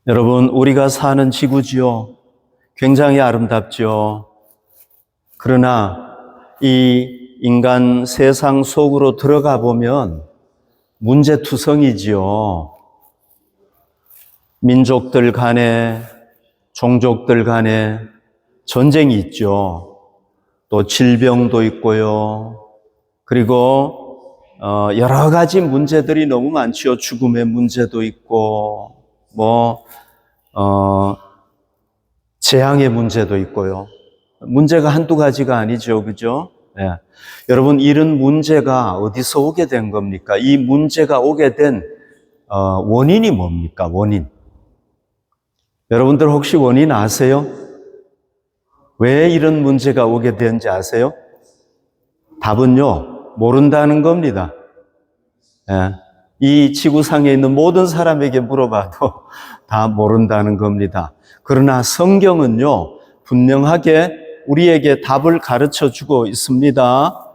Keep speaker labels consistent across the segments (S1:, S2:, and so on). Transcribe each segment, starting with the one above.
S1: 여러분, 우리가 사는 지구지요. 굉장히 아름답죠. 그러나 이 인간 세상 속으로 들어가 보면 문제투성이지요. 민족들 간에, 종족들 간에 전쟁이 있죠. 또 질병도 있고요. 그리고 여러 가지 문제들이 너무 많지요. 죽음의 문제도 있고, 재앙의 문제도 있고요. 문제가 한두 가지가 아니죠. 그죠? 네. 여러분, 이런 문제가 어디서 오게 된 겁니까? 이 문제가 오게 된 원인이 뭡니까? 원인. 여러분들 혹시 원인 아세요? 왜 이런 문제가 오게 되는지 아세요? 답은요, 모른다는 겁니다. 네. 이 지구상에 있는 모든 사람에게 물어봐도 다 모른다는 겁니다. 그러나 성경은요, 분명하게 우리에게 답을 가르쳐 주고 있습니다.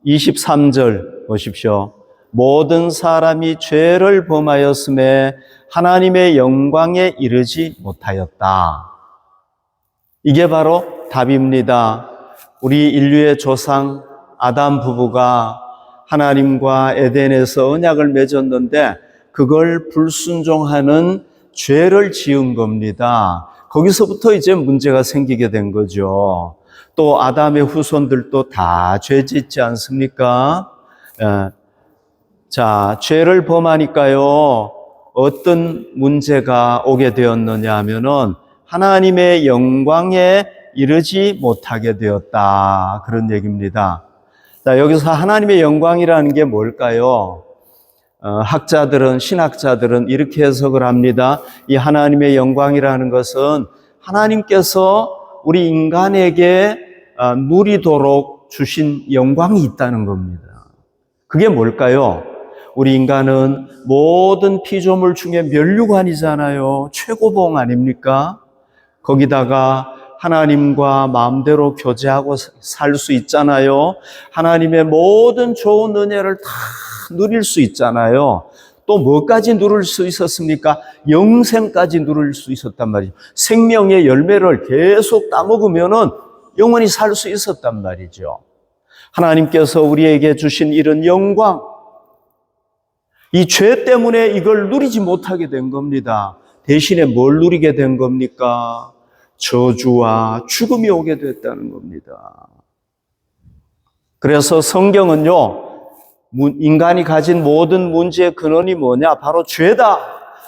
S1: 23절 보십시오. 모든 사람이 죄를 범하였음에 하나님의 영광에 이르지 못하였다. 이게 바로 답입니다. 우리 인류의 조상 아담 부부가 하나님과 에덴에서 언약을 맺었는데 그걸 불순종하는 죄를 지은 겁니다. 거기서부터 이제 문제가 생기게 된 거죠. 또 아담의 후손들도 다 죄 짓지 않습니까? 자, 죄를 범하니까요, 어떤 문제가 오게 되었느냐 하면은 하나님의 영광에 이르지 못하게 되었다. 그런 얘기입니다. 자, 여기서 하나님의 영광이라는 게 뭘까요? 학자들은, 신학자들은 이렇게 해석을 합니다. 이 하나님의 영광이라는 것은 하나님께서 우리 인간에게 누리도록 주신 영광이 있다는 겁니다. 그게 뭘까요? 우리 인간은 모든 피조물 중에 면류관이잖아요. 최고봉 아닙니까? 거기다가 하나님과 마음대로 교제하고 살 수 있잖아요. 하나님의 모든 좋은 은혜를 다 누릴 수 있잖아요. 또 뭐까지 누릴 수 있었습니까? 영생까지 누릴 수 있었단 말이죠. 생명의 열매를 계속 따먹으면은 영원히 살 수 있었단 말이죠. 하나님께서 우리에게 주신 이런 영광, 이 죄 때문에 이걸 누리지 못하게 된 겁니다. 대신에 뭘 누리게 된 겁니까? 저주와 죽음이 오게 됐다는 겁니다. 그래서 성경은요, 인간이 가진 모든 문제의 근원이 뭐냐? 바로 죄다.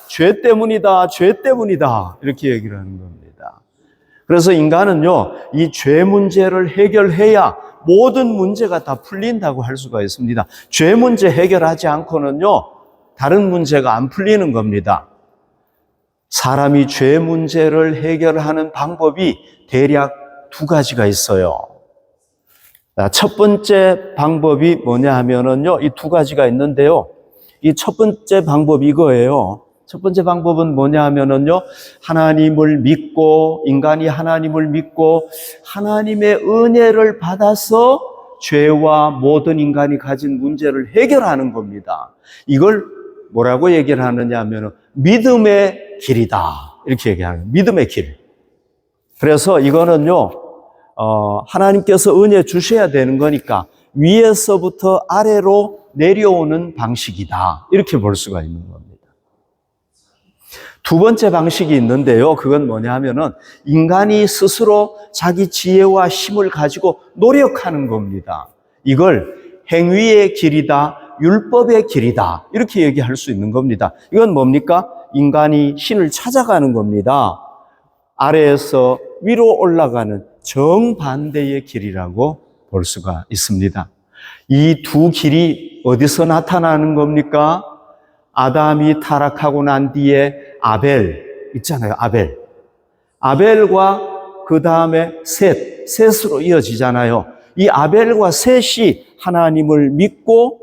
S1: 죄 때문이다. 죄 때문이다. 이렇게 얘기를 하는 겁니다. 그래서 인간은요, 이 죄 문제를 해결해야 모든 문제가 다 풀린다고 할 수가 있습니다. 죄 문제 해결하지 않고는요, 다른 문제가 안 풀리는 겁니다. 사람이 죄 문제를 해결하는 방법이 대략 두 가지가 있어요. 첫 번째 방법이 뭐냐 하면은요, 이 두 가지가 있는데요. 이 첫 번째 방법이 이거예요. 첫 번째 방법은 뭐냐 하면은요, 하나님을 믿고, 인간이 하나님을 믿고, 하나님의 은혜를 받아서 죄와 모든 인간이 가진 문제를 해결하는 겁니다. 이걸 뭐라고 얘기를 하느냐 하면은, 믿음의 길이다. 이렇게 얘기하는 거예요. 믿음의 길. 그래서 이거는요, 하나님께서 은혜 주셔야 되는 거니까 위에서부터 아래로 내려오는 방식이다. 이렇게 볼 수가 있는 겁니다. 두 번째 방식이 있는데요. 그건 뭐냐 하면은 인간이 스스로 자기 지혜와 힘을 가지고 노력하는 겁니다. 이걸 행위의 길이다, 율법의 길이다. 이렇게 얘기할 수 있는 겁니다. 이건 뭡니까? 인간이 신을 찾아가는 겁니다. 아래에서 위로 올라가는 정반대의 길이라고 볼 수가 있습니다. 이 두 길이 어디서 나타나는 겁니까? 아담이 타락하고 난 뒤에 아벨 있잖아요. 아벨과 그 다음에 셋으로 이어지잖아요. 이 아벨과 셋이 하나님을 믿고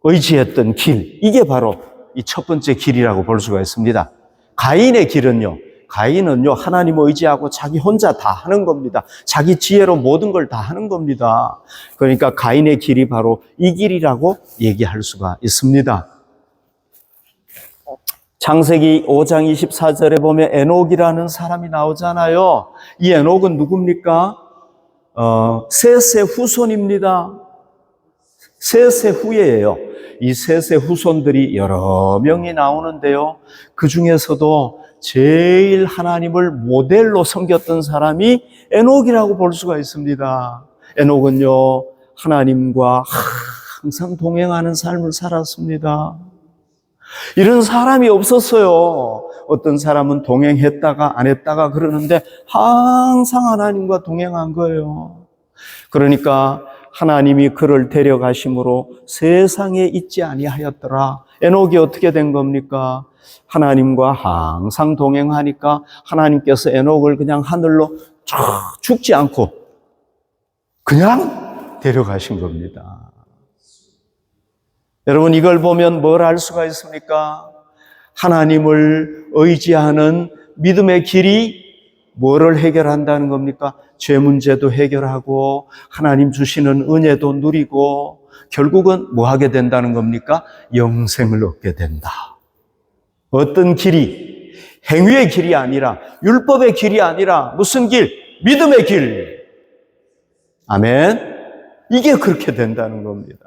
S1: 의지했던 길, 이게 바로 이 첫 번째 길이라고 볼 수가 있습니다. 가인의 길은요, 하나님을 의지하고 자기 혼자 다 하는 겁니다. 자기 지혜로 모든 걸 다 하는 겁니다. 그러니까 가인의 길이 바로 이 길이라고 얘기할 수가 있습니다. 창세기 5장 24절에 보면 에녹이라는 사람이 나오잖아요. 이 에녹은 누굽니까? 셋의 후손입니다. 셋의 후예예요. 이 셋의 후손들이 여러 명이 나오는데요. 그 중에서도 제일 하나님을 모델로 섬겼던 사람이 에녹이라고 볼 수가 있습니다. 에녹은요, 하나님과 항상 동행하는 삶을 살았습니다. 이런 사람이 없었어요. 어떤 사람은 동행했다가 안 했다가 그러는데 항상 하나님과 동행한 거예요. 그러니까 하나님이 그를 데려가심으로 세상에 있지 아니하였더라. 에녹이 어떻게 된 겁니까? 하나님과 항상 동행하니까 하나님께서 에녹을 그냥 하늘로 쭉 죽지 않고 그냥 데려가신 겁니다. 여러분, 이걸 보면 뭘 알 수가 있습니까? 하나님을 의지하는 믿음의 길이 뭐를 해결한다는 겁니까? 죄 문제도 해결하고 하나님 주시는 은혜도 누리고 결국은 뭐 하게 된다는 겁니까? 영생을 얻게 된다. 어떤 길이? 행위의 길이 아니라, 율법의 길이 아니라 무슨 길? 믿음의 길. 아멘. 이게 그렇게 된다는 겁니다.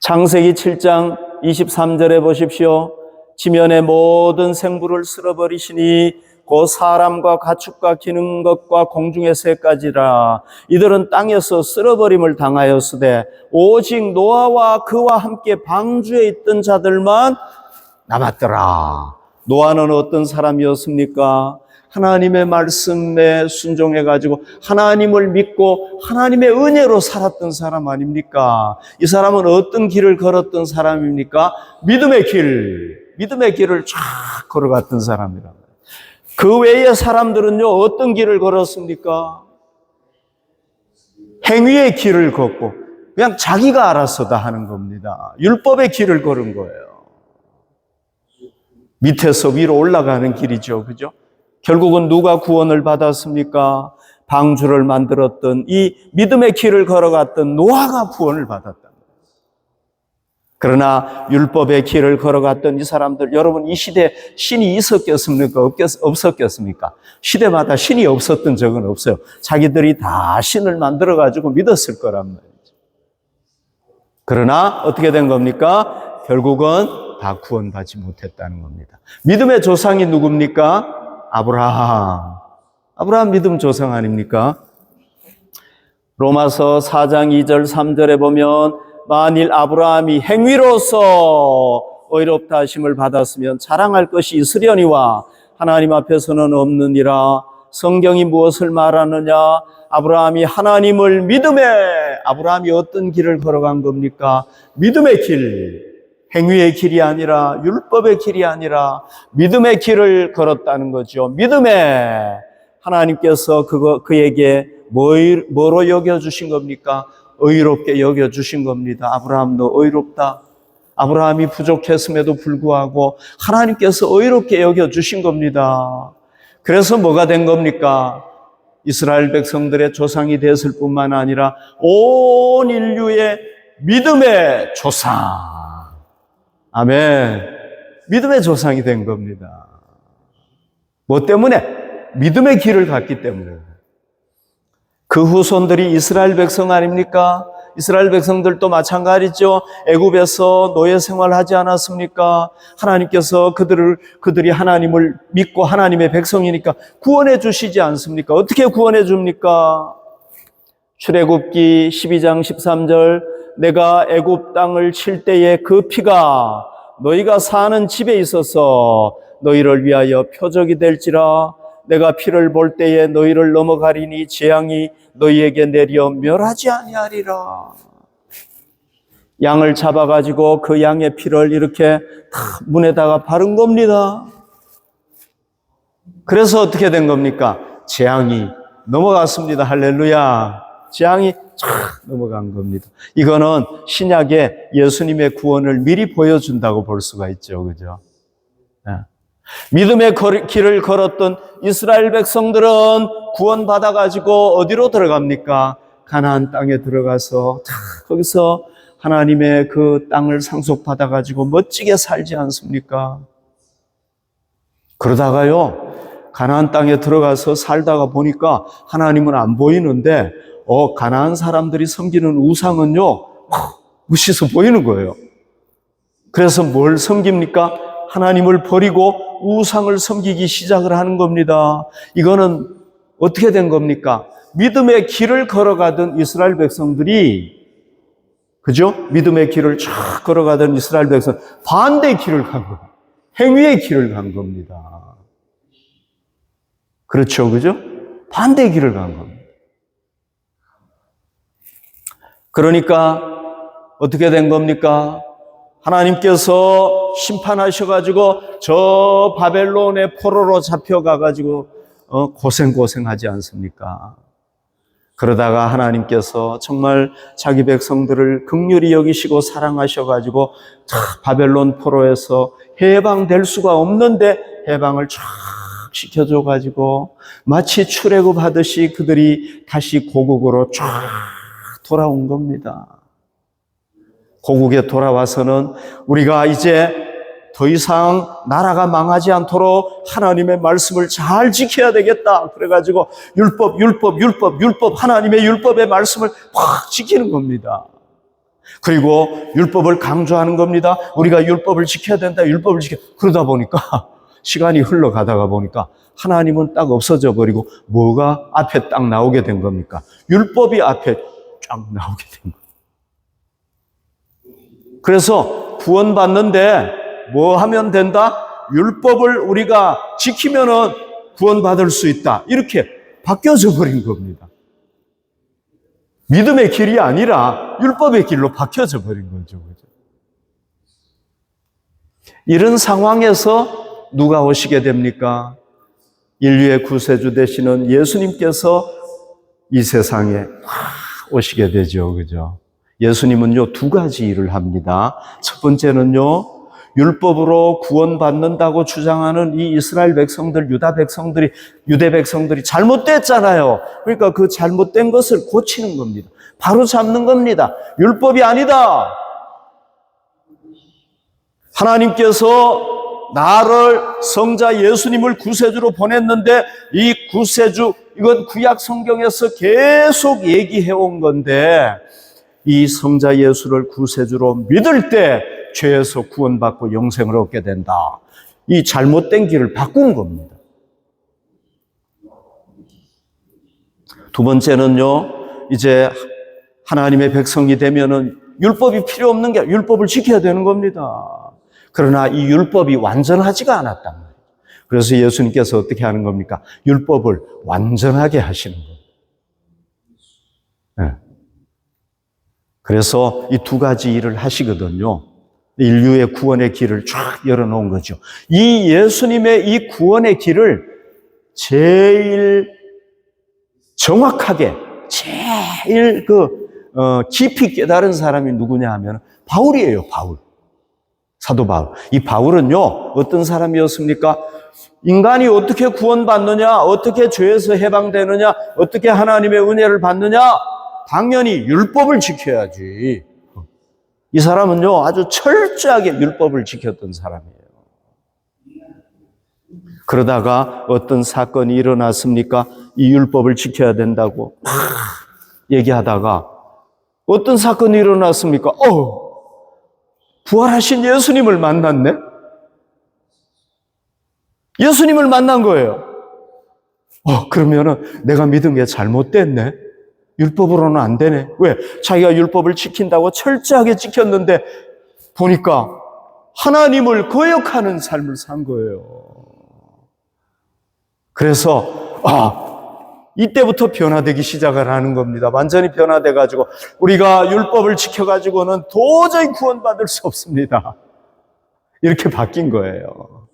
S1: 창세기 7장 23절에 보십시오. 지면의 모든 생물을 쓸어버리시니 곧 사람과 가축과 기는 것과 공중의 새까지라. 이들은 땅에서 쓸어버림을 당하였으되 오직 노아와 그와 함께 방주에 있던 자들만 남았더라. 노아는 어떤 사람이었습니까? 하나님의 말씀에 순종해가지고 하나님을 믿고 하나님의 은혜로 살았던 사람 아닙니까? 이 사람은 어떤 길을 걸었던 사람입니까? 믿음의 길을 쫙 걸어갔던 사람이라. 그 외의 사람들은요, 어떤 길을 걸었습니까? 행위의 길을 걷고 그냥 자기가 알아서 다 하는 겁니다. 율법의 길을 걸은 거예요. 밑에서 위로 올라가는 길이죠. 그죠? 결국은 누가 구원을 받았습니까? 방주를 만들었던 이 믿음의 길을 걸어갔던 노아가 구원을 받았다. 그러나 율법의 길을 걸어갔던 이 사람들, 여러분, 이 시대에 신이 있었겠습니까? 없었겠습니까? 시대마다 신이 없었던 적은 없어요. 자기들이 다 신을 만들어가지고 믿었을 거란 말이죠. 그러나 어떻게 된 겁니까? 결국은 다 구원받지 못했다는 겁니다. 믿음의 조상이 누굽니까? 아브라함 믿음 조상 아닙니까? 로마서 4장 2절 3절에 보면 만일 아브라함이 행위로서 의롭다 하심을 받았으면 자랑할 것이 있으려니와 하나님 앞에서는 없느니라. 성경이 무엇을 말하느냐? 아브라함이 하나님을 아브라함이 어떤 길을 걸어간 겁니까? 믿음의 길. 행위의 길이 아니라, 율법의 길이 아니라 믿음의 길을 걸었다는 거죠. 믿음에 하나님께서 그에게 뭐로 여겨주신 겁니까? 의롭게 여겨주신 겁니다. 아브라함도 의롭다. 아브라함이 부족했음에도 불구하고 하나님께서 의롭게 여겨주신 겁니다. 그래서 뭐가 된 겁니까? 이스라엘 백성들의 조상이 됐을 뿐만 아니라 온 인류의 믿음의 조상. 아멘. 믿음의 조상이 된 겁니다. 뭐 때문에? 믿음의 길을 갔기 때문에. 그 후손들이 이스라엘 백성 아닙니까? 이스라엘 백성들도 마찬가지죠. 애굽에서 노예 생활하지 않았습니까? 하나님께서 그들이 하나님을 믿고 하나님의 백성이니까 구원해 주시지 않습니까? 어떻게 구원해 줍니까? 출애굽기 12장 13절 내가 애굽 땅을 칠 때에 그 피가 너희가 사는 집에 있어서 너희를 위하여 표적이 될지라. 내가 피를 볼 때에 너희를 넘어가리니 재앙이 너희에게 내려 멸하지 아니하리라. 양을 잡아가지고 그 양의 피를 이렇게 다 문에다가 바른 겁니다. 그래서 어떻게 된 겁니까? 재앙이 넘어갔습니다. 할렐루야. 재앙이 쫙 넘어간 겁니다. 이거는 신약의 예수님의 구원을 미리 보여준다고 볼 수가 있죠. 그죠? 네. 믿음의 길을 걸었던 이스라엘 백성들은 구원받아가지고 어디로 들어갑니까? 가나안 땅에 들어가서 거기서 하나님의 그 땅을 상속받아가지고 멋지게 살지 않습니까? 그러다가요, 가나안 땅에 들어가서 살다가 보니까 하나님은 안 보이는데, 가나안 사람들이 섬기는 우상은요, 멋있어 보이는 거예요. 그래서 뭘 섬깁니까? 하나님을 버리고 우상을 섬기기 시작을 하는 겁니다. 이거는 어떻게 된 겁니까? 믿음의 길을 걸어가던 이스라엘 백성들이, 그죠? 믿음의 길을 쫙 걸어가던 이스라엘 백성, 반대의 길을 간 거예요. 행위의 길을 간 겁니다. 그렇죠, 그죠? 반대의 길을 간 겁니다. 그러니까 어떻게 된 겁니까? 하나님께서 심판하셔가지고 저 바벨론의 포로로 잡혀가가지고 고생하지 않습니까? 그러다가 하나님께서 정말 자기 백성들을 긍휼히 여기시고 사랑하셔가지고 바벨론 포로에서 해방될 수가 없는데 해방을 쫙 시켜줘가지고 마치 출애굽하듯이 그들이 다시 고국으로 쫙 돌아온 겁니다. 고국에 돌아와서는 우리가 이제 더 이상 나라가 망하지 않도록 하나님의 말씀을 잘 지켜야 되겠다. 그래가지고 율법, 하나님의 율법의 말씀을 확 지키는 겁니다. 그리고 율법을 강조하는 겁니다. 우리가 율법을 지켜야 된다. 율법을 지켜. 그러다 보니까 시간이 흘러가다가 보니까 하나님은 딱 없어져 버리고 뭐가 앞에 딱 나오게 된 겁니까? 율법이 앞에 쫙 나오게 된 거예요. 그래서 구원받는데 뭐 하면 된다? 율법을 우리가 지키면은 구원받을 수 있다. 이렇게 바뀌어져 버린 겁니다. 믿음의 길이 아니라 율법의 길로 바뀌어져 버린 거죠. 이런 상황에서 누가 오시게 됩니까? 인류의 구세주 되시는 예수님께서 이 세상에 오시게 되죠. 그죠? 예수님은요, 두 가지 일을 합니다. 첫 번째는요, 율법으로 구원받는다고 주장하는 이 이스라엘 백성들, 유대 백성들이 잘못됐잖아요. 그러니까 그 잘못된 것을 고치는 겁니다. 바로 잡는 겁니다. 율법이 아니다. 하나님께서 나를 성자 예수님을 구세주로 보냈는데 이 구세주, 이건 구약 성경에서 계속 얘기해 온 건데 이 성자 예수를 구세주로 믿을 때 죄에서 구원받고 영생을 얻게 된다. 이 잘못된 길을 바꾼 겁니다. 두 번째는요, 이제 하나님의 백성이 되면은 율법이 필요 없는 게 율법을 지켜야 되는 겁니다. 그러나 이 율법이 완전하지가 않았단 말이에요. 그래서 예수님께서 어떻게 하는 겁니까? 율법을 완전하게 하시는 거예요. 네. 그래서 이 두 가지 일을 하시거든요. 인류의 구원의 길을 쫙 열어놓은 거죠. 이 예수님의 이 구원의 길을 제일 정확하게, 제일 깊이 깨달은 사람이 누구냐 하면 바울이에요, 바울. 사도 바울. 이 바울은요, 어떤 사람이었습니까? 인간이 어떻게 구원받느냐, 어떻게 죄에서 해방되느냐, 어떻게 하나님의 은혜를 받느냐? 당연히 율법을 지켜야지. 이 사람은요, 아주 철저하게 율법을 지켰던 사람이에요. 그러다가 어떤 사건이 일어났습니까? 이 율법을 지켜야 된다고 막 얘기하다가 어떤 사건이 일어났습니까? 부활하신 예수님을 만났네? 예수님을 만난 거예요. 그러면은 내가 믿은 게 잘못됐네? 율법으로는 안 되네. 왜? 자기가 율법을 지킨다고 철저하게 지켰는데 보니까 하나님을 거역하는 삶을 산 거예요. 그래서 이때부터 변화되기 시작을 하는 겁니다. 완전히 변화돼가지고 우리가 율법을 지켜가지고는 도저히 구원받을 수 없습니다. 이렇게 바뀐 거예요.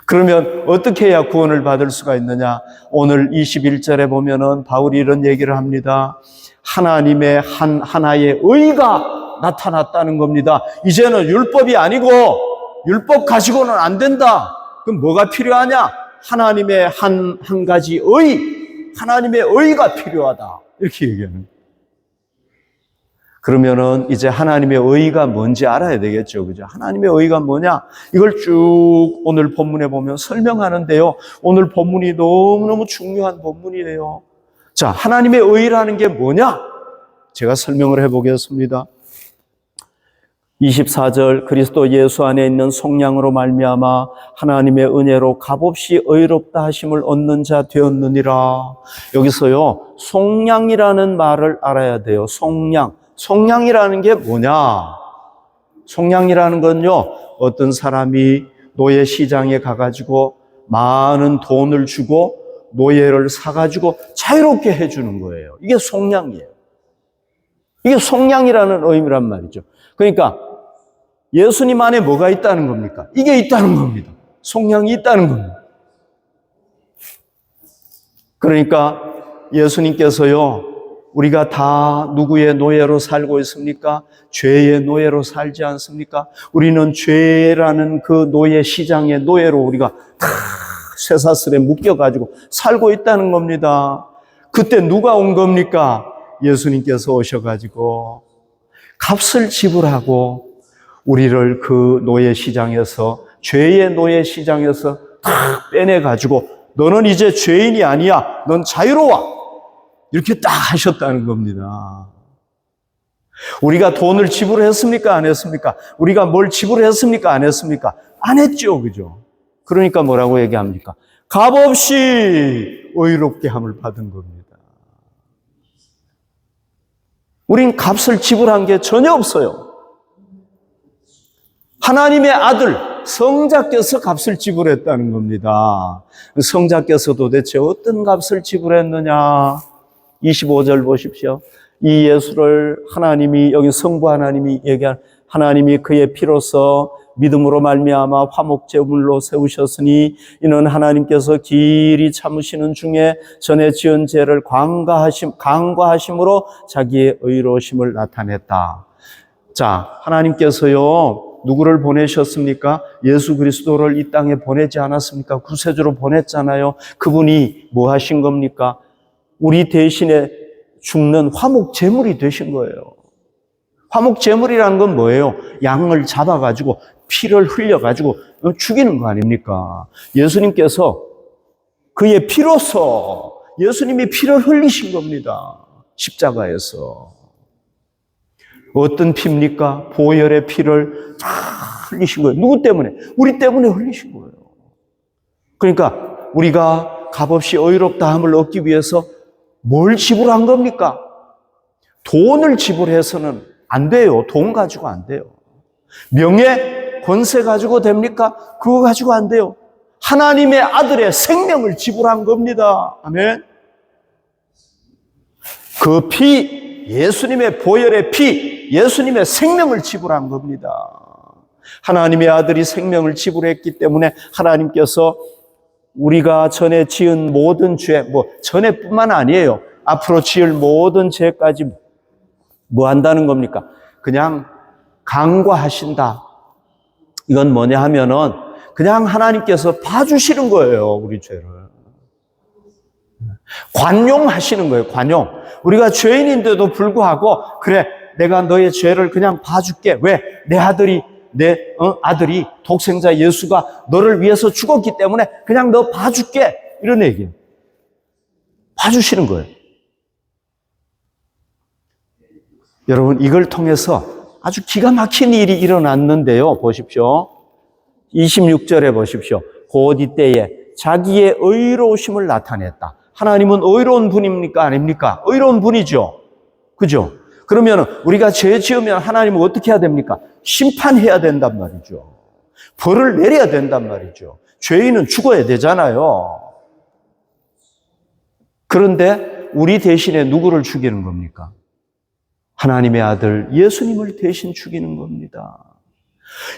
S1: 그러면 어떻게 해야 구원을 받을 수가 있느냐? 오늘 21절에 보면은 바울이 이런 얘기를 합니다. 하나님의 하나의 의가 나타났다는 겁니다. 이제는 율법이 아니고 율법 가지고는 안 된다. 그럼 뭐가 필요하냐? 하나님의 한 가지 하나님의 의가 필요하다. 이렇게 얘기하는 거예요. 그러면은 이제 하나님의 의의가 뭔지 알아야 되겠죠. 그죠? 하나님의 의의가 뭐냐? 이걸 쭉 오늘 본문에 보면 설명하는데요. 오늘 본문이 너무너무 중요한 본문이에요. 자, 하나님의 의의라는 게 뭐냐? 제가 설명을 해보겠습니다. 24절 그리스도 예수 안에 있는 속량으로 말미암아 하나님의 은혜로 값없이 의롭다 하심을 얻는 자 되었느니라. 여기서요, 속량이라는 말을 알아야 돼요. 속량. 속량이라는 게 뭐냐? 속량이라는 건요, 어떤 사람이 노예 시장에 가가지고 많은 돈을 주고 노예를 사가지고 자유롭게 해주는 거예요. 이게 속량이에요. 이게 속량이라는 의미란 말이죠. 그러니까 예수님 안에 뭐가 있다는 겁니까? 이게 있다는 겁니다. 속량이 있다는 겁니다. 그러니까 예수님께서요, 우리가 다 누구의 노예로 살고 있습니까? 죄의 노예로 살지 않습니까? 우리는 죄라는 그 노예 시장의 노예로 우리가 다 쇠사슬에 묶여가지고 살고 있다는 겁니다. 그때 누가 온 겁니까? 예수님께서 오셔가지고 값을 지불하고 우리를 그 노예 시장에서, 죄의 노예 시장에서 다 빼내가지고 너는 이제 죄인이 아니야. 넌 자유로워. 이렇게 딱 하셨다는 겁니다. 우리가 돈을 지불했습니까? 안 했습니까? 우리가 뭘 지불했습니까? 안 했습니까? 안 했죠. 그죠? 그러니까 뭐라고 얘기합니까? 값없이 의롭게 함을 받은 겁니다. 우린 값을 지불한 게 전혀 없어요. 하나님의 아들 성자께서 값을 지불했다는 겁니다. 성자께서 도대체 어떤 값을 지불했느냐? 25절 보십시오. 이 예수를 하나님이, 여기 성부 하나님이 얘기한, 하나님이 그의 피로서 믿음으로 말미암아 화목제물로 세우셨으니 이는 하나님께서 길이 참으시는 중에 전에 지은 죄를 간과하심으로 자기의 의로우심을 나타냈다. 자, 하나님께서요, 누구를 보내셨습니까? 예수 그리스도를 이 땅에 보내지 않았습니까? 구세주로 보냈잖아요. 그분이 뭐 하신 겁니까? 우리 대신에 죽는 화목 제물이 되신 거예요. 화목 제물이라는 건 뭐예요? 양을 잡아가지고 피를 흘려가지고 죽이는 거 아닙니까? 예수님께서 그의 피로서 예수님이 피를 흘리신 겁니다. 십자가에서. 어떤 피입니까? 보혈의 피를 다 흘리신 거예요. 누구 때문에? 우리 때문에 흘리신 거예요. 그러니까 우리가 값없이 의롭다함을 얻기 위해서 뭘 지불한 겁니까? 돈을 지불해서는 안 돼요. 돈 가지고 안 돼요. 명예, 권세 가지고 됩니까? 그거 가지고 안 돼요. 하나님의 아들의 생명을 지불한 겁니다. 아멘. 그 피, 예수님의 보혈의 피, 예수님의 생명을 지불한 겁니다. 하나님의 아들이 생명을 지불했기 때문에 하나님께서 우리가 전에 지은 모든 죄, 전에뿐만 아니에요. 앞으로 지을 모든 죄까지 뭐 한다는 겁니까? 그냥 간과하신다. 이건 뭐냐 하면은 그냥 하나님께서 봐주시는 거예요, 우리 죄를. 관용하시는 거예요, 관용. 우리가 죄인인데도 불구하고, 그래, 내가 너의 죄를 그냥 봐줄게. 왜? 내 아들이 독생자 예수가 너를 위해서 죽었기 때문에 그냥 너 봐줄게. 이런 얘기예요. 봐주시는 거예요. 여러분, 이걸 통해서 아주 기가 막힌 일이 일어났는데요. 보십시오. 26절에 보십시오. 곧 이때에 자기의 의로우심을 나타냈다. 하나님은 의로운 분입니까? 아닙니까? 의로운 분이죠. 그죠? 그러면 우리가 죄 지으면 하나님은 어떻게 해야 됩니까? 심판해야 된단 말이죠. 벌을 내려야 된단 말이죠. 죄인은 죽어야 되잖아요. 그런데 우리 대신에 누구를 죽이는 겁니까? 하나님의 아들 예수님을 대신 죽이는 겁니다.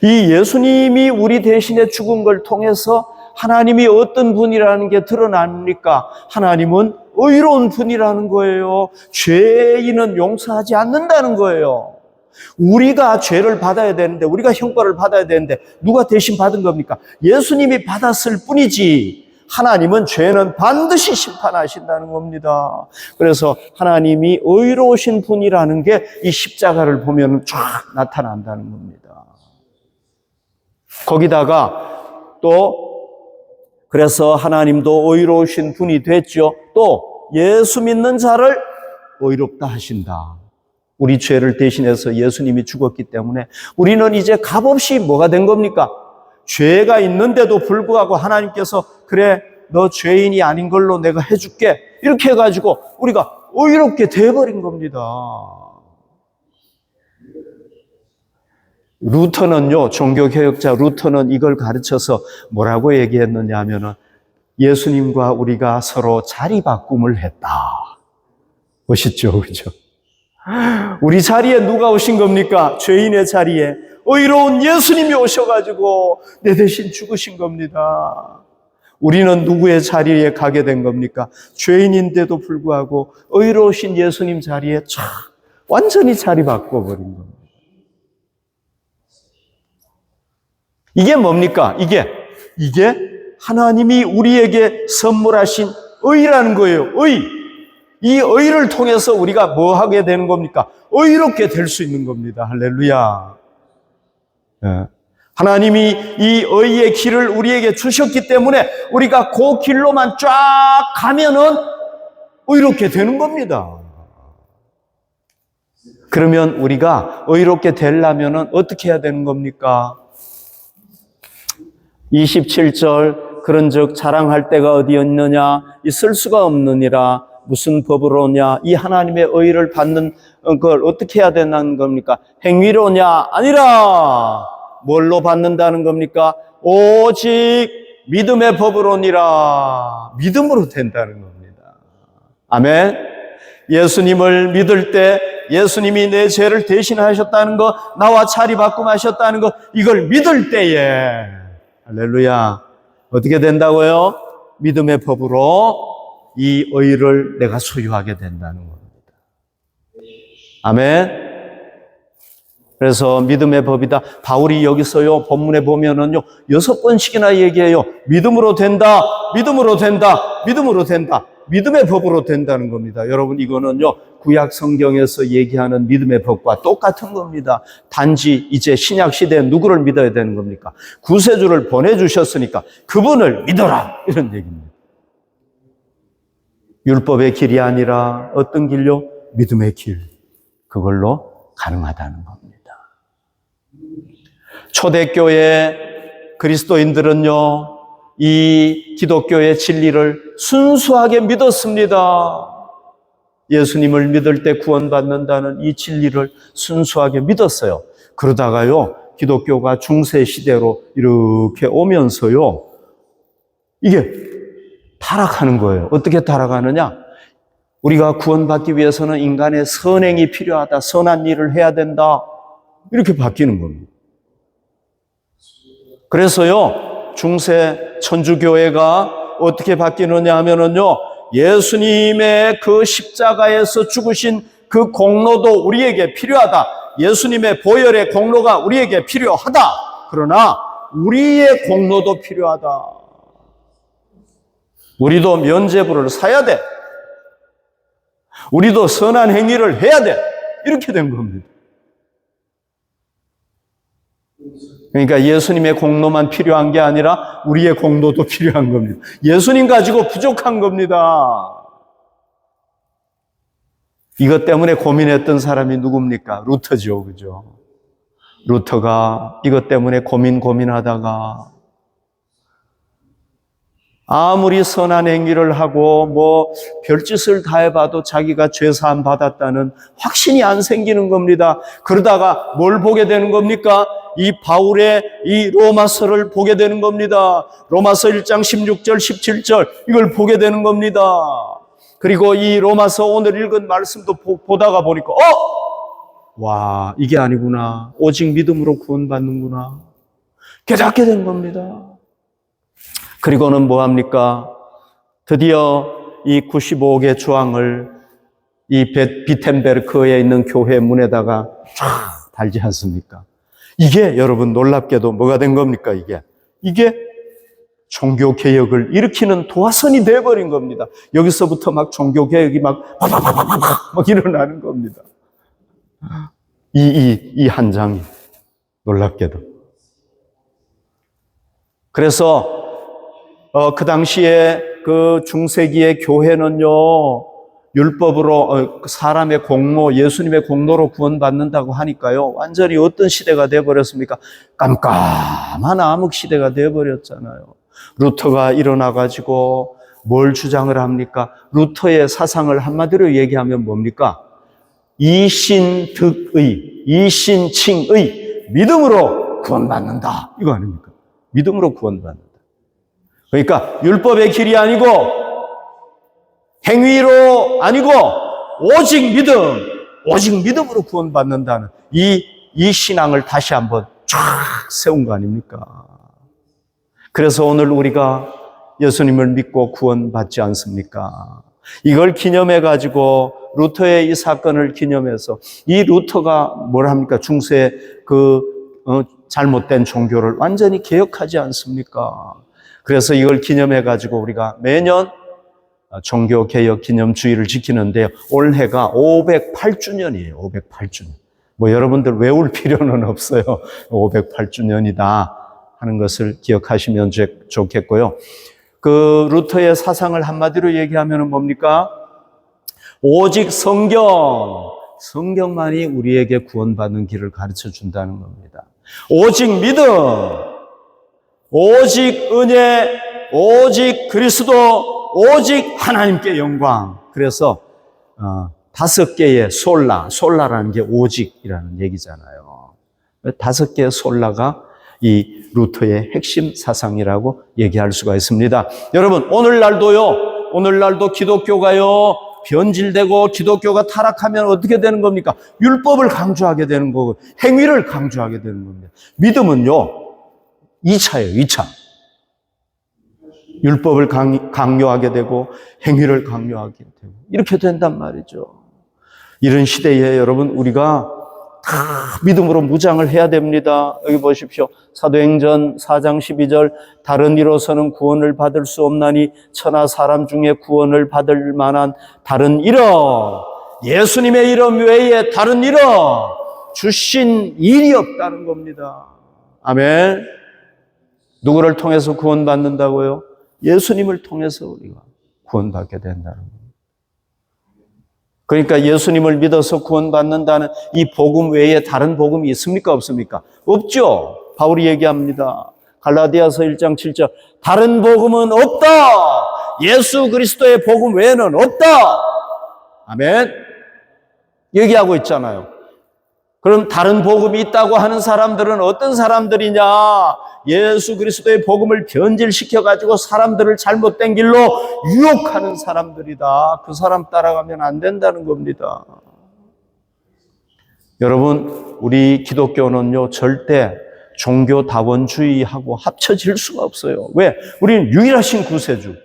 S1: 이 예수님이 우리 대신에 죽은 걸 통해서 하나님이 어떤 분이라는 게 드러납니까? 하나님은 의로운 분이라는 거예요. 죄인은 용서하지 않는다는 거예요. 우리가 죄를 받아야 되는데, 우리가 형벌을 받아야 되는데 누가 대신 받은 겁니까? 예수님이 받았을 뿐이지 하나님은 죄는 반드시 심판하신다는 겁니다. 그래서 하나님이 의로우신 분이라는 게 이 십자가를 보면 쫙 나타난다는 겁니다. 거기다가 또 그래서 하나님도 의로우신 분이 됐죠. 또 예수 믿는 자를 의롭다 하신다. 우리 죄를 대신해서 예수님이 죽었기 때문에 우리는 이제 값없이 뭐가 된 겁니까? 죄가 있는데도 불구하고 하나님께서 그래 너 죄인이 아닌 걸로 내가 해줄게 이렇게 해가지고 우리가 의롭게 돼버린 겁니다. 루터는요, 종교개혁자 루터는 이걸 가르쳐서 뭐라고 얘기했느냐 하면은 예수님과 우리가 서로 자리 바꿈을 했다. 멋있죠, 그죠? 우리 자리에 누가 오신 겁니까? 죄인의 자리에 의로운 예수님이 오셔가지고 내 대신 죽으신 겁니다. 우리는 누구의 자리에 가게 된 겁니까? 죄인인데도 불구하고 의로우신 예수님 자리에 촥 완전히 자리 바꿔버린 겁니다. 이게 뭡니까? 이게 하나님이 우리에게 선물하신 의라는 거예요. 의. 이 의를 통해서 우리가 뭐 하게 되는 겁니까? 의롭게 될 수 있는 겁니다. 할렐루야. 네. 하나님이 이 의의 길을 우리에게 주셨기 때문에 우리가 그 길로만 쫙 가면은 의롭게 되는 겁니다. 그러면 우리가 의롭게 되려면은 어떻게 해야 되는 겁니까? 27절 그런즉 자랑할 데가 어디였느냐 있을 수가 없느니라 무슨 법으로냐 이 하나님의 의를 받는 걸 어떻게 해야 되는 겁니까? 행위로냐 아니라 뭘로 받는다는 겁니까? 오직 믿음의 법으로니라 믿음으로 된다는 겁니다. 아멘. 예수님을 믿을 때 예수님이 내 죄를 대신하셨다는 거 나와 자리 바꿈하셨다는 거 이걸 믿을 때에 할렐루야. 어떻게 된다고요? 믿음의 법으로 이 의를 내가 소유하게 된다는 겁니다. 아멘. 그래서 믿음의 법이다. 바울이 여기서요, 본문에 보면은요, 6번씩이나 얘기해요. 믿음으로 된다, 믿음으로 된다, 믿음으로 된다. 믿음의 법으로 된다는 겁니다. 여러분, 이거는요, 구약 성경에서 얘기하는 믿음의 법과 똑같은 겁니다. 단지 이제 신약 시대에 누구를 믿어야 되는 겁니까? 구세주를 보내주셨으니까 그분을 믿어라. 이런 얘기입니다. 율법의 길이 아니라 어떤 길요? 믿음의 길. 그걸로 가능하다는 겁니다. 초대교회 그리스도인들은요, 이 기독교의 진리를 순수하게 믿었습니다. 예수님을 믿을 때 구원받는다는 이 진리를 순수하게 믿었어요. 그러다가요, 기독교가 중세 시대로 이렇게 오면서요, 이게 타락하는 거예요. 어떻게 타락하느냐? 우리가 구원받기 위해서는 인간의 선행이 필요하다. 선한 일을 해야 된다. 이렇게 바뀌는 겁니다. 그래서요, 중세 천주교회가 어떻게 바뀌느냐 하면은요, 예수님의 그 십자가에서 죽으신 그 공로도 우리에게 필요하다. 예수님의 보혈의 공로가 우리에게 필요하다. 그러나 우리의 공로도 필요하다. 우리도 면죄부를 사야 돼. 우리도 선한 행위를 해야 돼. 이렇게 된 겁니다. 그러니까 예수님의 공로만 필요한 게 아니라 우리의 공로도 필요한 겁니다. 예수님 가지고 부족한 겁니다. 이것 때문에 고민했던 사람이 누굽니까? 루터죠, 그죠? 루터가 이것 때문에 고민하다가 아무리 선한 행위를 하고 뭐 별짓을 다 해봐도 자기가 죄사함 받았다는 확신이 안 생기는 겁니다. 그러다가 뭘 보게 되는 겁니까? 이 바울의 이 로마서를 보게 되는 겁니다. 로마서 1장 16절 17절 이걸 보게 되는 겁니다. 그리고 이 로마서 오늘 읽은 말씀도 보다가 보니까 와, 이게 아니구나. 오직 믿음으로 구원받는구나. 깨닫게 된 겁니다. 그리고는 뭐합니까? 드디어 이 95개 조항을 이 비텐베르크에 있는 교회 문에다가 쫙 달지 않습니까? 이게 여러분 놀랍게도 뭐가 된 겁니까? 이게 종교개혁을 일으키는 도화선이 되어버린 겁니다. 여기서부터 막 종교개혁이 막 일어나는 겁니다. 이 한 장이 놀랍게도. 그래서 그 당시에 그 중세기의 교회는요, 율법으로 사람의 공로, 예수님의 공로로 구원받는다고 하니까요, 완전히 어떤 시대가 되어버렸습니까? 깜깜한 암흑 시대가 되어버렸잖아요. 루터가 일어나가지고 뭘 주장을 합니까? 루터의 사상을 한마디로 얘기하면 뭡니까? 이신득의, 이신칭의 믿음으로 구원받는다. 이거 아닙니까? 믿음으로 구원받는다. 그러니까 율법의 길이 아니고 행위로 아니고 오직 믿음으로 구원받는다는 이 신앙을 다시 한번 쫙 세운 거 아닙니까? 그래서 오늘 우리가 예수님을 믿고 구원받지 않습니까? 이걸 기념해가지고 루터의 이 사건을 기념해서 이 루터가 뭘 합니까? 중세 잘못된 종교를 완전히 개혁하지 않습니까? 그래서 이걸 기념해가지고 우리가 매년 종교개혁 기념주의를 지키는데요. 올해가 508주년이에요. 508주년. 뭐 여러분들 외울 필요는 없어요. 508주년이다 하는 것을 기억하시면 좋겠고요. 그 루터의 사상을 한마디로 얘기하면 뭡니까? 오직 성경만이 우리에게 구원받는 길을 가르쳐 준다는 겁니다. 오직 믿음, 오직 은혜, 오직 그리스도, 오직 하나님께 영광. 그래서 5개의 솔라라는 게 오직이라는 얘기잖아요. 5개의 솔라가 이 루터의 핵심 사상이라고 얘기할 수가 있습니다. 여러분, 오늘날도 기독교가요, 변질되고 기독교가 타락하면 어떻게 되는 겁니까? 율법을 강조하게 되는 거고 행위를 강조하게 되는 겁니다. 믿음은요, 2차예요, 2차. 율법을 강요하게 되고 행위를 강요하게 되고 이렇게 된단 말이죠. 이런 시대에 여러분, 우리가 다 믿음으로 무장을 해야 됩니다. 여기 보십시오. 사도행전 4장 12절, 다른 이로서는 구원을 받을 수 없나니 천하 사람 중에 구원을 받을 만한 다른 이름, 예수님의 이름 외에 다른 이름 주신 일이 없다는 겁니다. 아멘. 누구를 통해서 구원받는다고요? 예수님을 통해서 우리가 구원받게 된다는 겁니다. 그러니까 예수님을 믿어서 구원받는다는 이 복음 외에 다른 복음이 있습니까? 없습니까? 없죠. 바울이 얘기합니다. 갈라디아서 1장 7절, 다른 복음은 없다. 예수 그리스도의 복음 외에는 없다. 아멘. 얘기하고 있잖아요. 그럼 다른 복음이 있다고 하는 사람들은 어떤 사람들이냐? 예수 그리스도의 복음을 변질시켜가지고 사람들을 잘못된 길로 유혹하는 사람들이다. 그 사람 따라가면 안 된다는 겁니다. 여러분, 우리 기독교는요, 절대 종교다원주의하고 합쳐질 수가 없어요. 왜? 우리는 유일하신 구세주.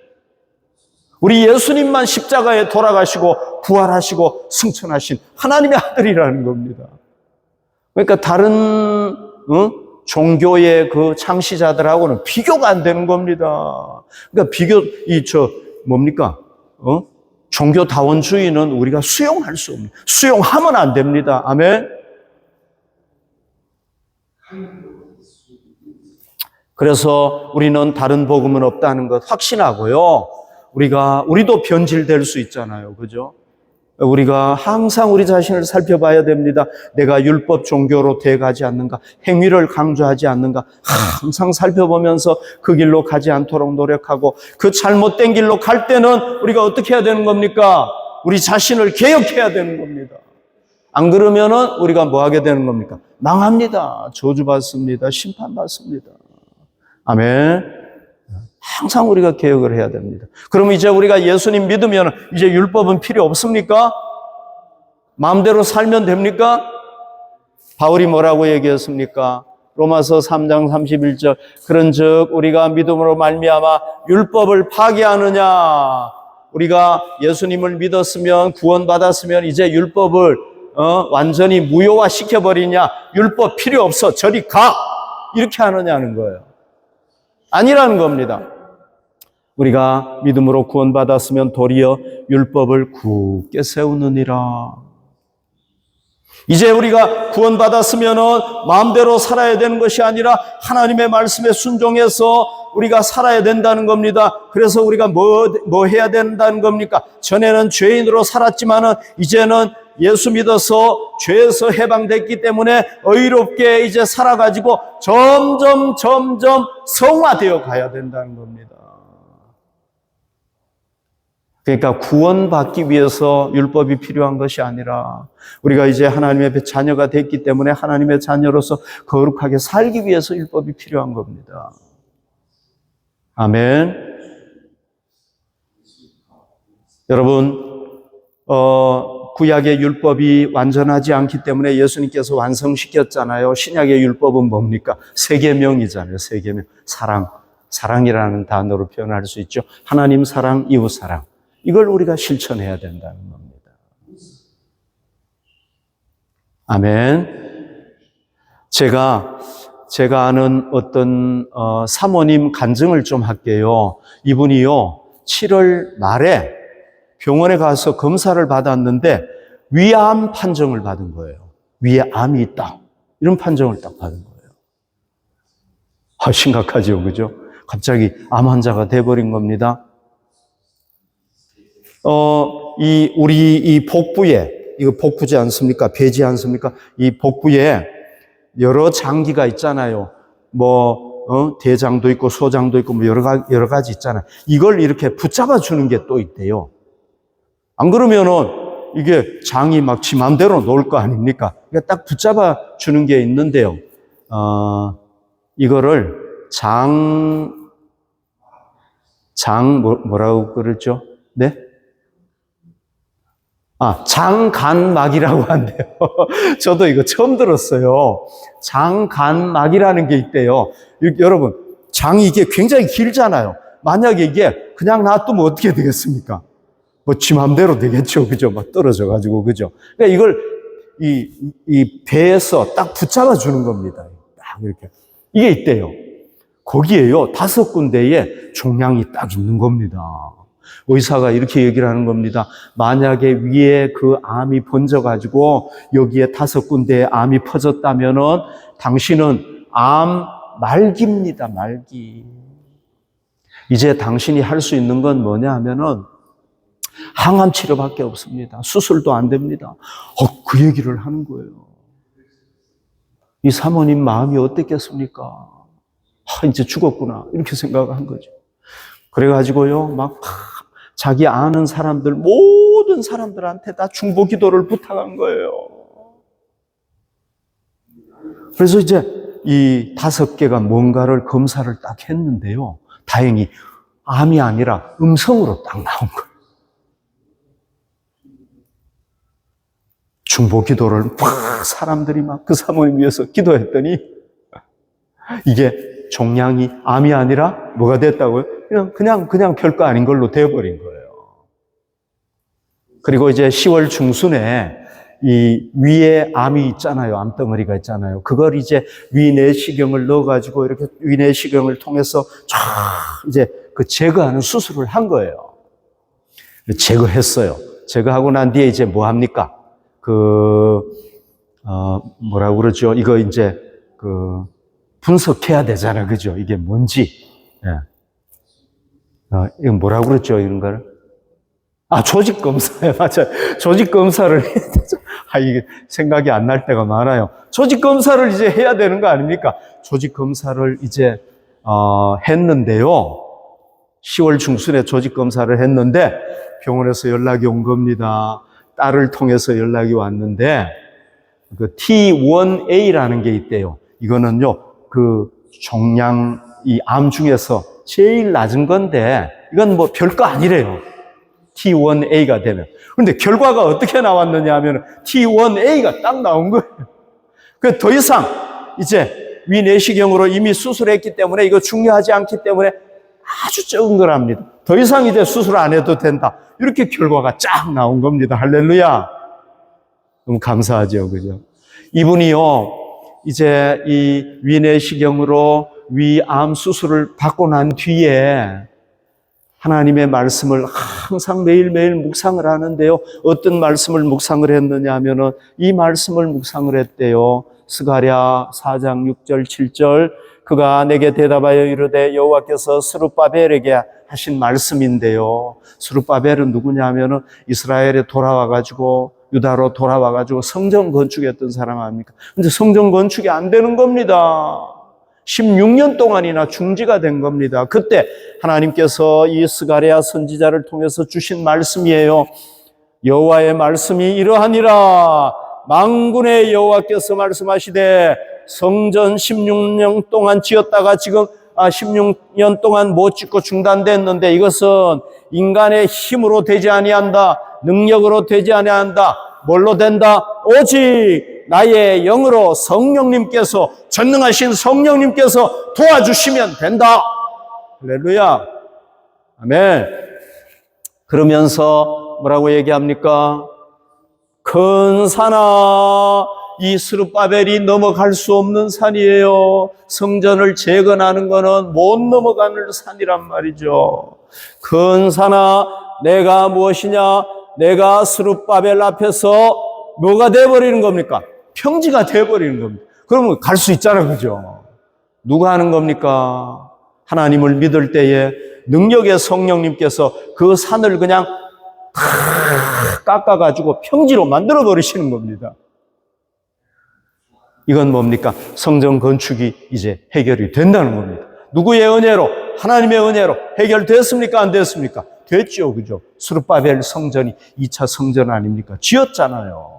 S1: 우리 예수님만 십자가에 돌아가시고 부활하시고 승천하신 하나님의 아들이라는 겁니다. 그러니까 다른 종교의 그 창시자들하고는 비교가 안 되는 겁니다. 그러니까 뭡니까? 종교다원주의는 우리가 수용할 수 없는, 수용하면 안 됩니다. 아멘. 그래서 우리는 다른 복음은 없다는 것 확신하고요. 우리도 변질될 수 있잖아요. 그죠? 우리가 항상 우리 자신을 살펴봐야 됩니다. 내가 율법 종교로 돼가지 않는가, 행위를 강조하지 않는가, 항상 살펴보면서 그 길로 가지 않도록 노력하고, 그 잘못된 길로 갈 때는 우리가 어떻게 해야 되는 겁니까? 우리 자신을 개혁해야 되는 겁니다. 안 그러면은 우리가 뭐 하게 되는 겁니까? 망합니다. 저주받습니다. 심판받습니다. 아멘. 항상 우리가 개혁을 해야 됩니다. 그럼 이제 우리가 예수님 믿으면 이제 율법은 필요 없습니까? 마음대로 살면 됩니까? 바울이 뭐라고 얘기했습니까? 로마서 3장 31절, 그런즉 우리가 믿음으로 말미암아 율법을 파기하느냐? 우리가 예수님을 믿었으면, 구원받았으면 이제 율법을 완전히 무효화 시켜버리냐? 율법 필요 없어, 저리 가! 이렇게 하느냐는 거예요. 아니라는 겁니다. 우리가 믿음으로 구원받았으면 도리어 율법을 굳게 세우느니라. 이제 우리가 구원받았으면 마음대로 살아야 되는 것이 아니라 하나님의 말씀에 순종해서 우리가 살아야 된다는 겁니다. 그래서 우리가 뭐 해야 된다는 겁니까? 전에는 죄인으로 살았지만은 이제는 예수 믿어서 죄에서 해방됐기 때문에 의롭게 이제 살아가지고 점점 성화되어 가야 된다는 겁니다. 그러니까 구원받기 위해서 율법이 필요한 것이 아니라 우리가 이제 하나님의 자녀가 됐기 때문에 하나님의 자녀로서 거룩하게 살기 위해서 율법이 필요한 겁니다. 아멘. 여러분, 구약의 율법이 완전하지 않기 때문에 예수님께서 완성시켰잖아요. 신약의 율법은 뭡니까? 세계명이잖아요. 세계명. 사랑이라는 단어로 표현할 수 있죠. 하나님 사랑, 이웃 사랑. 이걸 우리가 실천해야 된다는 겁니다. 아멘. 제가 아는 어떤 사모님 간증을 좀 할게요. 이분이요 7월 말에 병원에 가서 검사를 받았는데 위암 판정을 받은 거예요. 위에 암이 있다. 이런 판정을 딱 받은 거예요. 심각하죠, 그죠? 갑자기 암 환자가 돼버린 겁니다. 우리 이 복부에, 이거 복부지 않습니까? 배지 않습니까? 이 복부에 여러 장기가 있잖아요. 대장도 있고 소장도 있고 여러 가지 있잖아요. 이걸 이렇게 붙잡아 주는 게 또 있대요. 안 그러면은 이게 장이 막 지 맘대로 놓을 거 아닙니까? 그러니까 딱 붙잡아 주는 게 있는데요. 이거를 뭐라고 그러죠? 네? 장간막이라고 한대요. 저도 이거 처음 들었어요. 장간막이라는 게 있대요. 여러분, 장이 이게 굉장히 길잖아요. 만약에 이게 그냥 놔두면 어떻게 되겠습니까? 지 맘대로 되겠죠. 그죠? 막 떨어져가지고, 그죠? 그러니까 이걸 이 배에서 딱 붙잡아 주는 겁니다. 딱 이렇게. 이게 있대요. 거기에요. 5군데에 종양이 딱 있는 겁니다. 의사가 이렇게 얘기를 하는 겁니다. 만약에 위에 그 암이 번져가지고 여기에 5군데에 암이 퍼졌다면은 당신은 암 말기입니다. 말기. 이제 당신이 할 수 있는 건 뭐냐 하면은 항암 치료밖에 없습니다. 수술도 안 됩니다. 그 얘기를 하는 거예요. 이 사모님 마음이 어땠겠습니까? 이제 죽었구나. 이렇게 생각한 거죠. 그래가지고요, 자기 아는 사람들, 모든 사람들한테 다 중보 기도를 부탁한 거예요. 그래서 이제 이 5개가 뭔가를 검사를 딱 했는데요. 다행히 암이 아니라 음성으로 딱 나온 거예요. 중보 기도를 사람들이 그 사모님 위해서 기도했더니 이게 종양이 암이 아니라 뭐가 됐다고요? 그냥 별거 아닌 걸로 되어버린 거예요. 그리고 이제 10월 중순에 이 위에 암이 있잖아요. 암덩어리가 있잖아요. 그걸 이제 위내시경을 넣어가지고 이렇게 위내시경을 통해서 쫙 이제 그 제거하는 수술을 한 거예요. 제거했어요. 제거하고 난 뒤에 이제 뭐 합니까? 뭐라고 그러죠? 이거 이제 분석해야 되잖아요. 그죠? 이게 뭔지. 예. 이거 뭐라고 그랬죠? 이런 거를? 조직검사예요. 맞아요. 조직검사를 이게 생각이 안 날 때가 많아요. 조직검사를 이제 해야 되는 거 아닙니까? 조직검사를 이제, 했는데요. 10월 중순에 조직검사를 했는데 병원에서 연락이 온 겁니다. 딸을 통해서 연락이 왔는데, T1A라는 게 있대요. 이거는요, 종양, 이 암 중에서 제일 낮은 건데, 이건 뭐 별거 아니래요. T1A가 되면. 그런데 결과가 어떻게 나왔느냐 하면 T1A가 딱 나온 거예요. 더 이상 이제 위내시경으로 이미 수술했기 때문에 이거 중요하지 않기 때문에 아주 적은 거랍니다. 더 이상 이제 수술 안 해도 된다. 이렇게 결과가 쫙 나온 겁니다. 할렐루야. 너무 감사하죠. 그죠? 이분이요, 이제 이 위내시경으로 위암 수술을 받고 난 뒤에 하나님의 말씀을 항상 매일매일 묵상을 하는데요. 어떤 말씀을 묵상을 했느냐 하면은 이 말씀을 묵상을 했대요. 스가랴 4장 6절 7절 그가 내게 대답하여 이르되 여호와께서 스룹바벨에게 하신 말씀인데요. 스룹바벨은 누구냐 하면은 이스라엘에 돌아와가지고 유다로 돌아와가지고 성전 건축했던 사람 아닙니까? 근데 성전 건축이 안 되는 겁니다. 16년 동안이나 중지가 된 겁니다. 그때 하나님께서 이 스가랴 선지자를 통해서 주신 말씀이에요. 여호와의 말씀이 이러하니라. 만군의 여호와께서 말씀하시되 성전 16년 동안 지었다가 지금 16년 동안 못 짓고 중단됐는데 이것은 인간의 힘으로 되지 아니한다. 능력으로 되지 아니한다. 뭘로 된다? 오직 나의 영으로 성령님께서, 전능하신 성령님께서 도와주시면 된다. 할렐루야. 아멘. 그러면서 뭐라고 얘기합니까? 큰 산아, 이 스룹바벨이 넘어갈 수 없는 산이에요. 성전을 재건하는 것은 못 넘어가는 산이란 말이죠. 큰 산아, 내가 무엇이냐? 내가 스룹바벨 앞에서 뭐가 돼버리는 겁니까? 평지가 돼버리는 겁니다. 그러면 갈 수 있잖아, 그죠? 누가 하는 겁니까? 하나님을 믿을 때에 능력의 성령님께서 그 산을 그냥 다 깎아가지고 평지로 만들어버리시는 겁니다. 이건 뭡니까? 성전 건축이 이제 해결이 된다는 겁니다. 누구의 은혜로? 하나님의 은혜로 해결됐습니까? 안 됐습니까? 됐죠, 그죠? 스룹바벨 성전이 2차 성전 아닙니까? 지었잖아요.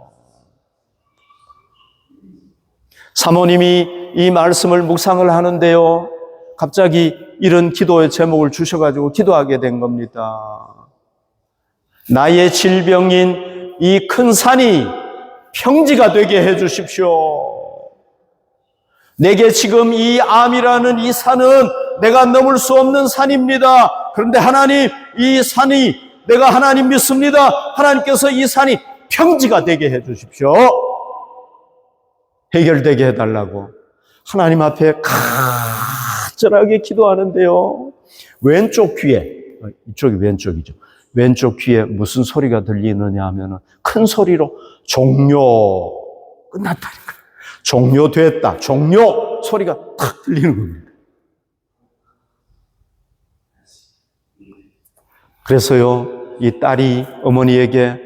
S1: 사모님이 이 말씀을 묵상을 하는데요. 갑자기 이런 기도의 제목을 주셔가지고 기도하게 된 겁니다. 나의 질병인 이 큰 산이 평지가 되게 해 주십시오. 내게 지금 이 암이라는 이 산은 내가 넘을 수 없는 산입니다. 그런데 하나님, 이 산이 내가 하나님 믿습니다. 하나님께서 이 산이 평지가 되게 해 주십시오. 해결되게 해달라고 하나님 앞에 간절하게 기도하는데요. 왼쪽 귀에, 이쪽이 왼쪽이죠. 왼쪽 귀에 무슨 소리가 들리느냐 하면 큰 소리로 종료, 끝났다니까. 종료됐다. 종료 소리가 탁 들리는 겁니다. 그래서요, 이 딸이 어머니에게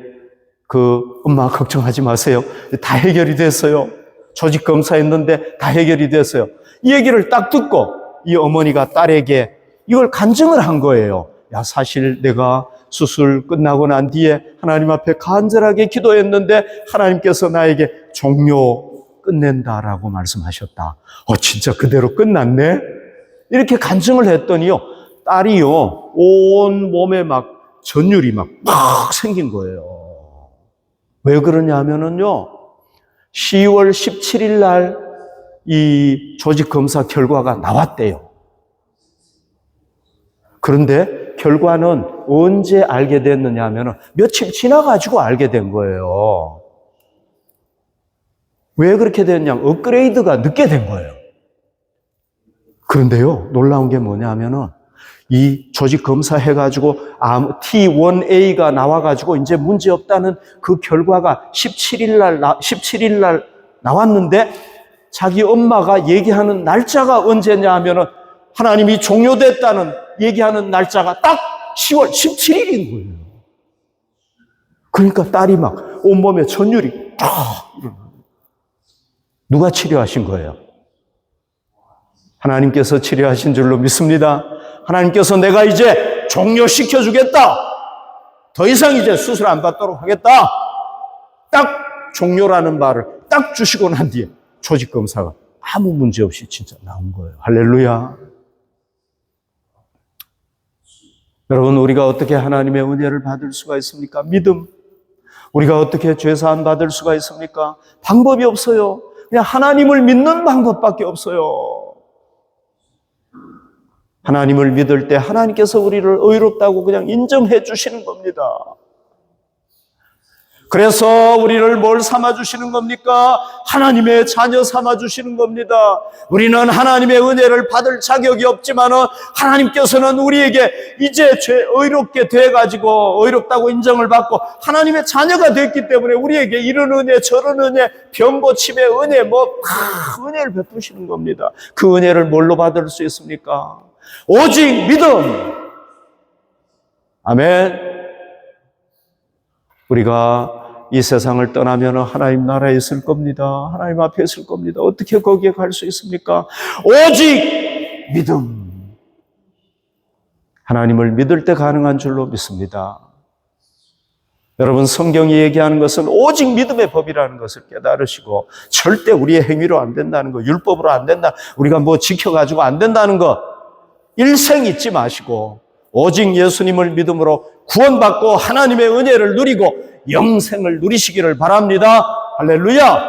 S1: 엄마 걱정하지 마세요. 다 해결이 됐어요. 조직 검사했는데 다 해결이 됐어요. 이 얘기를 딱 듣고 이 어머니가 딸에게 이걸 간증을 한 거예요. 야, 사실 내가 수술 끝나고 난 뒤에 하나님 앞에 간절하게 기도했는데 하나님께서 나에게 종료 끝낸다라고 말씀하셨다. 진짜 그대로 끝났네? 이렇게 간증을 했더니요, 딸이요, 온 몸에 막 전율이 막 생긴 거예요. 왜 그러냐 하면은요, 10월 17일 날 이 조직 검사 결과가 나왔대요. 그런데 결과는 언제 알게 됐느냐 하면 며칠 지나가지고 알게 된 거예요. 왜 그렇게 됐냐면 업그레이드가 늦게 된 거예요. 그런데요, 놀라운 게 뭐냐 하면은 이 조직 검사 해가지고 T1A가 나와가지고 이제 문제 없다는 그 결과가 17일 날 나왔는데 자기 엄마가 얘기하는 날짜가 언제냐 하면은 하나님이 종료됐다는 얘기하는 날짜가 딱 10월 17일인 거예요. 그러니까 딸이 막 온몸에 전율이 쫙 일어나요. 누가 치료하신 거예요? 하나님께서 치료하신 줄로 믿습니다. 하나님께서 내가 이제 종료시켜 주겠다. 더 이상 이제 수술 안 받도록 하겠다. 딱 종료라는 말을 딱 주시고 난 뒤에 조직 검사가 아무 문제 없이 진짜 나온 거예요. 할렐루야. 여러분, 우리가 어떻게 하나님의 은혜를 받을 수가 있습니까? 믿음. 우리가 어떻게 죄사함 받을 수가 있습니까? 방법이 없어요. 그냥 하나님을 믿는 방법밖에 없어요. 하나님을 믿을 때 하나님께서 우리를 의롭다고 그냥 인정해 주시는 겁니다. 그래서 우리를 뭘 삼아주시는 겁니까? 하나님의 자녀 삼아주시는 겁니다. 우리는 하나님의 은혜를 받을 자격이 없지만은 하나님께서는 우리에게 이제 의롭게 돼가지고 의롭다고 인정을 받고 하나님의 자녀가 됐기 때문에 우리에게 이런 은혜 저런 은혜 병 고침의 은혜 은혜를 베푸시는 겁니다. 그 은혜를 뭘로 받을 수 있습니까? 오직 믿음. 아멘. 우리가 이 세상을 떠나면 하나님 나라에 있을 겁니다. 하나님 앞에 있을 겁니다. 어떻게 거기에 갈 수 있습니까? 오직 믿음. 하나님을 믿을 때 가능한 줄로 믿습니다. 여러분, 성경이 얘기하는 것은 오직 믿음의 법이라는 것을 깨달으시고 절대 우리의 행위로 안 된다는 거, 율법으로 안 된다, 우리가 지켜가지고 안 된다는 거 일생 잊지 마시고 오직 예수님을 믿음으로 구원받고 하나님의 은혜를 누리고 영생을 누리시기를 바랍니다. 할렐루야!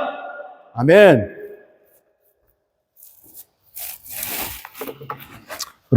S1: 아멘.